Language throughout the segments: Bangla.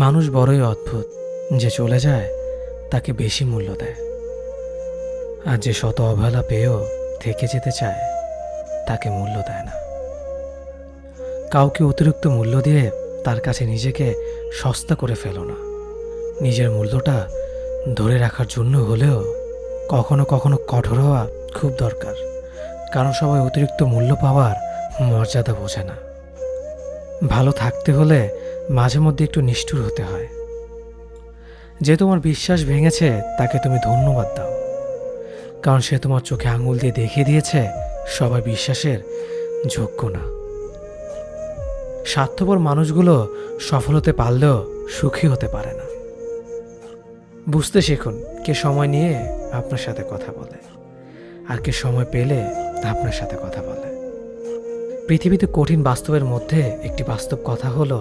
মানুষ বড়ই অদ্ভুত, যে চলে যায় তাকে বেশি মূল্য দেয়, আর যে শত অবহেলা পেয়েও থেকে যেতে চায় তাকে মূল্য দেয় না। কাউকে অতিরিক্ত মূল্য দিয়ে তার কাছে নিজেকে সস্তা করে ফেলো না। নিজের মূল্যটা ধরে রাখার জন্য হলেও কখনো কখনো কঠোর হওয়া খুব দরকার, কারণ সবাই অতিরিক্ত মূল্য পাওয়ার মর্যাদা বোঝে না। ভালো থাকতে হলে মাঝে মধ্যে একটু নিষ্ঠুর হতে হয়। যে তোমার বিশ্বাস ভেঙেছে তাকে তুমি ধন্যবাদ দাও, কারণ সে তোমার চোখে আঙুল দিয়ে দেখিয়ে দিয়েছে সবাই বিশ্বাসের যোগ্য না। স্বার্থপর মানুষগুলো সফল হতে পারলেও সুখী হতে পারে না। বুঝতে শিখুন কে সময় নিয়ে আপনার সাথে কথা বলে, আর কে সময় পেলে আপনার সাথে কথা বলে। পৃথিবীতে কঠিন বাস্তবের মধ্যে একটি বাস্তব কথা হলো,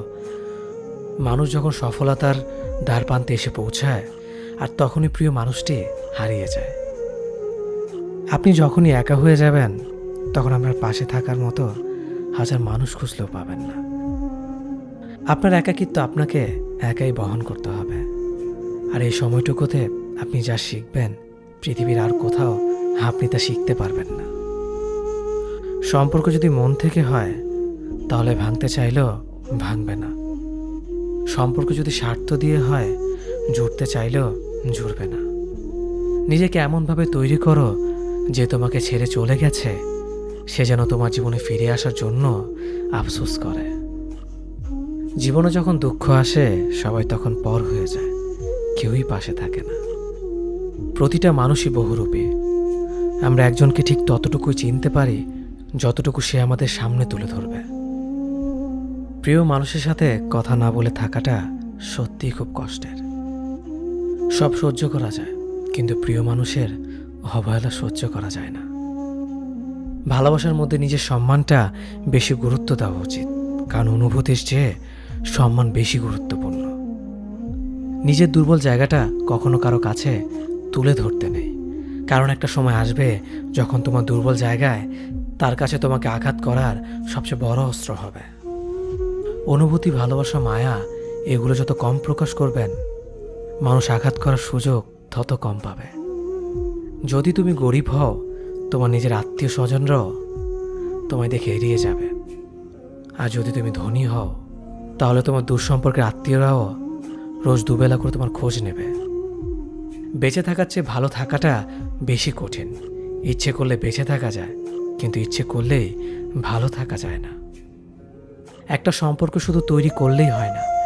মানুষ যখন সফলতার দ্বার প্রান্তে এসে পৌঁছায় আর তখনই প্রিয় মানুষটি হারিয়ে যায়। আপনি যখনই একা হয়ে যাবেন তখন আপনার পাশে থাকার মতো হাজার মানুষ খুঁজলেও পাবেন না। আপনার একাকিত্ব আপনাকে একাই বহন করতে হবে, আর এই সময়টুকুতে আপনি যা শিখবেন পৃথিবীর আর কোথাও আপনি তা শিখতে পারবেন না। সম্পর্ক যদি মন থেকে হয় তাহলে ভাঙতে চাইলেও ভাঙবে না। সম্পর্ক যদি স্বার্থ দিয়ে হয় জুড়তে চাইলেও জুড়বে না। নিজেকে এমনভাবে তৈরি করো যে তোমাকে ছেড়ে চলে গেছে সে যেন তোমার জীবনে ফিরে আসার জন্য আফসোস করে। জীবনে যখন দুঃখ আসে সবাই তখন পর হয়ে যায়, কেউই পাশে থাকে না। প্রতিটা মানুষই বহুরূপী। আমরা একজনকে ঠিক ততটুকুই চিনতে পারি যতটুকু সে আমাদের সামনে তুলে ধরবে। প্রিয় মানুষের সাথে কথা না বলে থাকাটা সত্যিই খুব কষ্টের। সব সহ্য করা যায়, কিন্তু প্রিয় মানুষের অবহেলা সহ্য করা যায় না। ভালোবাসার মধ্যে নিজের সম্মানটা বেশি গুরুত্ব দেওয়া উচিত, কারণ অনুভূতির চেয়ে সম্মান বেশি গুরুত্বপূর্ণ। নিজের দুর্বল জায়গাটা কখনো কারো কাছে তুলে ধরতে নেই, কারণ একটা সময় আসবে যখন তোমার দুর্বল জায়গায় তার কাছে তোমাকে আঘাত করার সবচেয়ে বড় অস্ত্র হবে। অনুভূতি, ভালোবাসা, মায়া এগুলো যত কম প্রকাশ করবেন মানুষ আঘাত করার সুযোগ তত কম পাবে। যদি তুমি গরিব হও তোমার নিজের আত্মীয় স্বজনরাও তোমায় দেখে এড়িয়ে যাবে, আর যদি তুমি ধনী হও তাহলে তোমার দূর সম্পর্কের আত্মীয়রাও রোজ দুবেলা করে তোমার খোঁজ নেবে। বেঁচে থাকার চেয়ে ভালো থাকাটা বেশি কঠিন। ইচ্ছে করলে বেঁচে থাকা যায়, কিন্তু ইচ্ছে করলেই ভালো থাকা যায় না। একটা সম্পর্ক শুধু তৈরি করলেই হয় না,